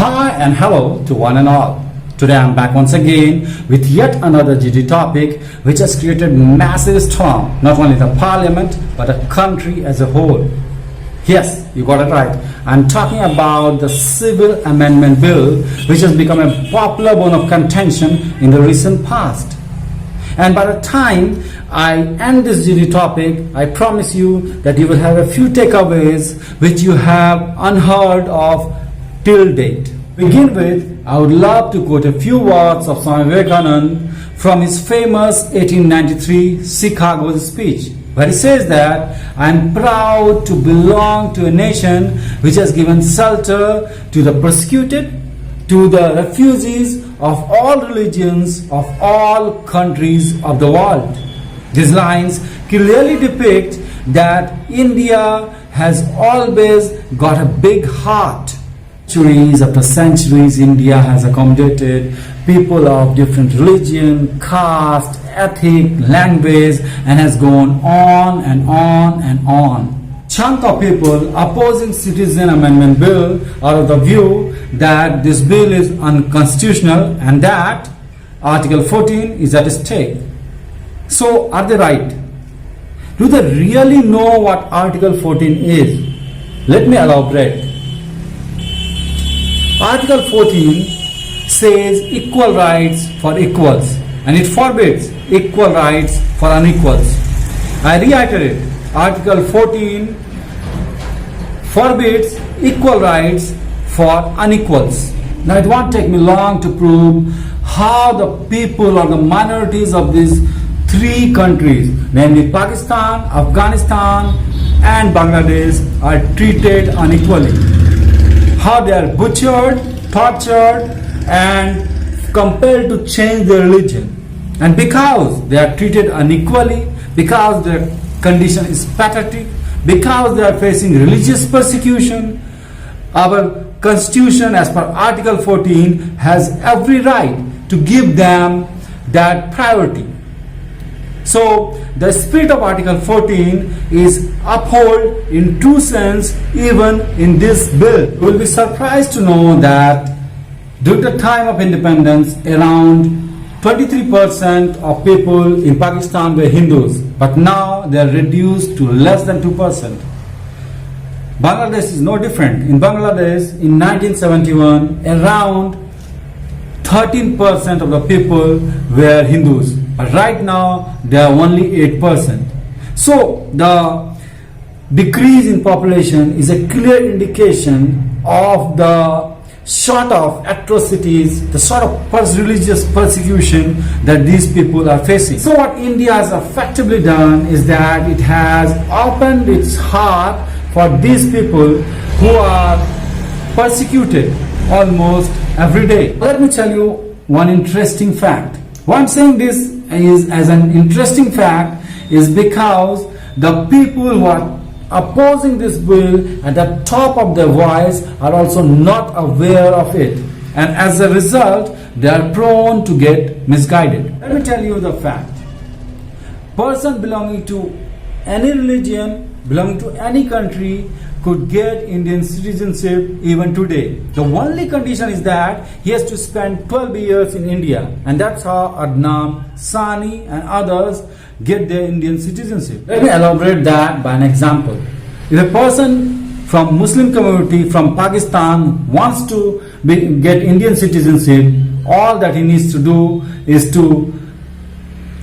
Hi and hello to one and all. Today I'm back once again with yet another GD topic which has created massive storm, not only the parliament but the country as a whole. Yes, you got it right. I'm talking about the Civil Amendment Bill which has become a popular bone of contention in the recent past. And by the time I end this GD topic, I promise you that you will have a few takeaways which you have unheard of till date. To begin with, I would love to quote a few words of Swami Vivekananda from his famous 1893 Chicago speech, where he says that I am proud to belong to a nation which has given shelter to the persecuted, to the refugees of all religions of all countries of the world. These lines clearly depict that India has always got a big heart. Centuries after centuries, India has accommodated people of different religion, caste, ethnic, language, and has gone on and on and on. Chunk of people opposing Citizen Amendment Bill are of the view that this bill is unconstitutional and that Article 14 is at stake. So, are they right? Do they really know what Article 14 is? Let me elaborate. Article 14 says equal rights for equals and it forbids equal rights for unequals. I reiterate, Article 14 forbids equal rights for unequals. Now it won't take me long to prove how the people or the minorities of these three countries, namely Pakistan, Afghanistan and Bangladesh, are treated unequally. How they are butchered, tortured and compelled to change their religion. And because they are treated unequally, because their condition is pathetic, because they are facing religious persecution, our constitution as per Article 14 has every right to give them that priority. So the spirit of Article 14 is upheld in true sense even in this bill. You will be surprised to know that during the time of independence, around 23% of people in Pakistan were Hindus, but now they are reduced to less than 2%. Bangladesh is no different. In Bangladesh, in 1971, around 13% of the people were Hindus, but right now they are only 8%. So the decrease in population is a clear indication of the sort of atrocities, the sort of religious persecution that these people are facing. So what India has effectively done is that it has opened its heart for these people who are persecuted almost every day. Let me tell you one interesting fact. Why I'm saying this is as an interesting fact is because the people who are opposing this bill at the top of their voice are also not aware of it, and as a result they are prone to get misguided. Let me tell you the fact. Person belonging to any religion, belonging to any country could get Indian citizenship even today. The only condition is that he has to spend 12 years in India, and that's how Adnan, Sani and others get their Indian citizenship. Let me elaborate that by an example. If a person from Muslim community from Pakistan wants to get Indian citizenship, all that he needs to do is to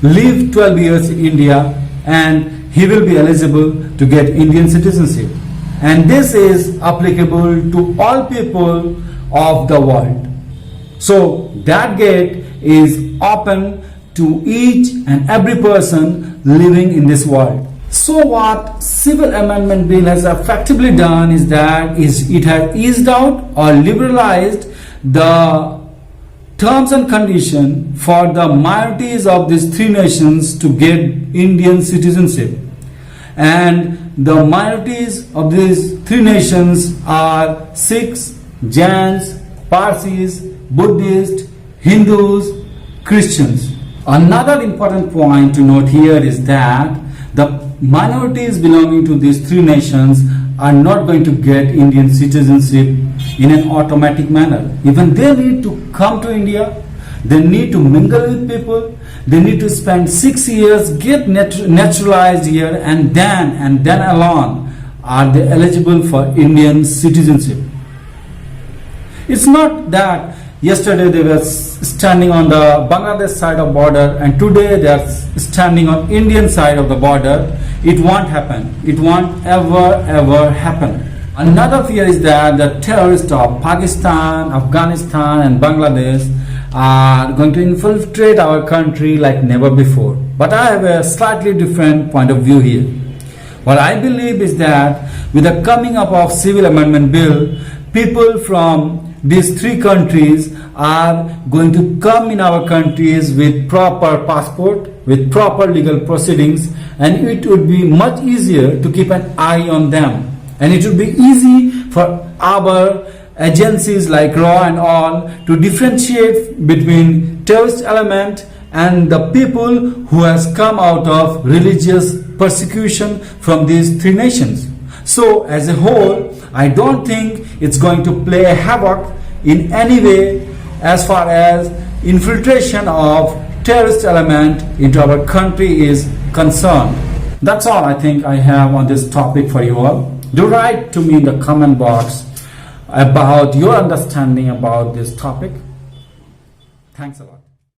live 12 years in India and he will be eligible to get Indian citizenship. And this is applicable to all people of the world. So that gate is open to each and every person living in this world. So what Civil Amendment Bill has effectively done is that it has eased out or liberalized the terms and conditions for the minorities of these three nations to get Indian citizenship. And the minorities of these three nations are Sikhs, Jains, Parsis, Buddhists, Hindus, Christians. Another important point to note here is that the minorities belonging to these three nations are not going to get Indian citizenship in an automatic manner. Even they need to come to India, they need to mingle with people, they need to spend 6 years, get naturalized here, and then alone are they eligible for Indian citizenship. It's not that yesterday they were standing on the Bangladesh side of border and today they are standing on Indian side of the border. It won't happen. It won't ever happen. Another fear is that the terrorists of Pakistan, Afghanistan and Bangladesh are going to infiltrate our country like never before. But I have a slightly different point of view here. What I believe is that with the coming up of Civil Amendment Bill, people from these 3 countries are going to come in our countries with proper passport, with proper legal proceedings, and it would be much easier to keep an eye on them. And it would be easy for our agencies like RAW and all to differentiate between terrorist element and the people who has come out of religious persecution from these 3 nations. So as a whole, I don't think it's going to play a havoc in any way as far as infiltration of terrorist element into our country is concerned. That's all I think I have on this topic for you all. Do write to me in the comment box about your understanding about this topic. Thanks a lot.